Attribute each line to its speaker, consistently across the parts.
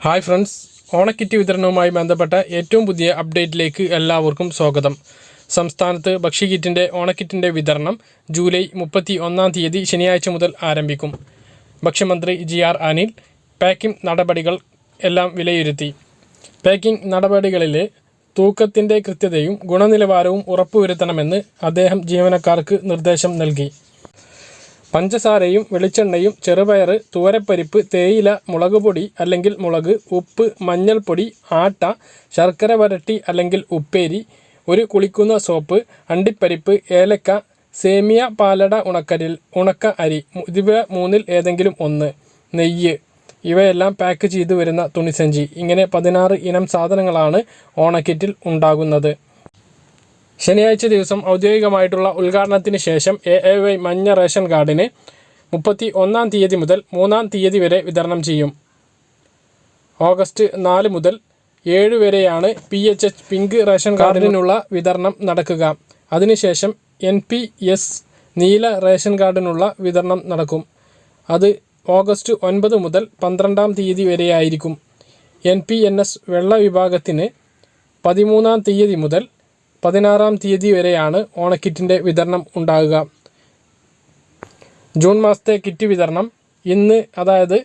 Speaker 1: Hi friends, ഓണക്കിറ്റ് വിതരണവുമായി ബന്ധപ്പെട്ട ഏറ്റവും പുതിയ അപ്ഡേറ്റിലേക്ക് എല്ലാവർക്കും സ്വാഗതം. സംസ്ഥാനത്ത് ഭക്ഷ്യക്കിറ്റിൻ്റെ ഓണക്കിറ്റിൻ്റെ വിതരണം ജൂലൈ 31 ശനിയാഴ്ച മുതൽ ആരംഭിക്കും. ഭക്ഷ്യമന്ത്രി GR അനിൽ പാക്കിംഗ് നടപടികൾ എല്ലാം വിലയിരുത്തി. പാക്കിംഗ് നടപടികളിലെ തൂക്കത്തിൻ്റെ കൃത്യതയും ഗുണനിലവാരവും ഉറപ്പുവരുത്തണമെന്ന് അദ്ദേഹം ജീവനക്കാർക്ക് നിർദ്ദേശം നൽകി. പഞ്ചസാരയും വെളിച്ചെണ്ണയും ചെറുപയർ, തുവരപ്പരിപ്പ്, തേയില, മുളകുപൊടി അല്ലെങ്കിൽ മുളക്, ഉപ്പ്, മഞ്ഞൾപ്പൊടി, ആട്ട, ശർക്കര വരട്ടി അല്ലെങ്കിൽ ഉപ്പേരി, ഒരു കുളിക്കുന്ന സോപ്പ്, അണ്ടിപ്പരിപ്പ്, ഏലക്ക, സേമിയ, പാലട, ഉണക്ക അരി, ഇവ മൂന്നിൽ ഏതെങ്കിലും ഒന്ന്, നെയ്യ്, ഇവയെല്ലാം പാക്ക് ചെയ്തു വരുന്ന തുണിസഞ്ചി, ഇങ്ങനെ 16 ഇനം സാധനങ്ങളാണ് ഓണക്കിറ്റിൽ ഉണ്ടാകുന്നത്. ശനിയാഴ്ച ദിവസം ഔദ്യോഗികമായിട്ടുള്ള ഉദ്ഘാടനത്തിന് ശേഷം AAY മഞ്ഞ റേഷൻ കാർഡിന് 31 മുതൽ 3 വരെ വിതരണം ചെയ്യും. ഓഗസ്റ്റ് 4 മുതൽ 7 വരെയാണ് PHH പിങ്ക് റേഷൻ കാർഡിനുള്ള വിതരണം നടക്കുക. അതിനുശേഷം NPS നീല റേഷൻ കാർഡിനുള്ള വിതരണം നടക്കും. അത് ഓഗസ്റ്റ് 9 മുതൽ 12 വരെയായിരിക്കും. NPNS വെള്ള വിഭാഗത്തിന് 13 മുതൽ 16 വരെയാണ് ഓണക്കിറ്റിൻ്റെ വിതരണം ഉണ്ടാകുക. ജൂൺ മാസത്തെ കിറ്റ് വിതരണം ഇന്ന്, അതായത്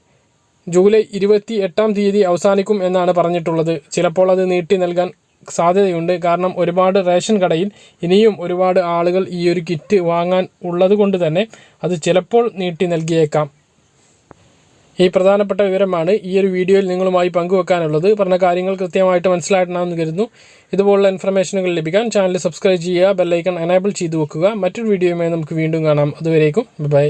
Speaker 1: ജൂലൈ 28 അവസാനിക്കും എന്നാണ് പറഞ്ഞിട്ടുള്ളത്. ചിലപ്പോൾ അത് നീട്ടി നൽകാൻ സാധ്യതയുണ്ട്. കാരണം ഒരുപാട് റേഷൻ കടയിൽ ഇനിയും ഒരുപാട് ആളുകൾ ഈ ഒരു കിറ്റ് വാങ്ങാൻ ഉള്ളത് കൊണ്ട് തന്നെ അത് ചിലപ്പോൾ നീട്ടി നൽകിയേക്കാം. ഈ പ്രധാനപ്പെട്ട വിവരമാണ് ഈ ഒരു വീഡിയോയിൽ നിങ്ങളുമായി പങ്കുവെക്കാനുള്ളത്. പറഞ്ഞ കാര്യങ്ങൾ കൃത്യമായിട്ട് മനസ്സിലായിട്ടുണ്ടാകുമെന്ന് കരുതുന്നു. ഇതുപോലുള്ള ഇൻഫർമേഷനുകൾ ലഭിക്കാൻ ചാനൽ സബ്സ്ക്രൈബ് ചെയ്യുക, ബെല്ലൈക്കൺ എനേബിൾ ചെയ്തു വെക്കുക. മറ്റൊരു വീഡിയോയുമായി നമുക്ക് വീണ്ടും കാണാം. അതുവരേക്കും ബൈ.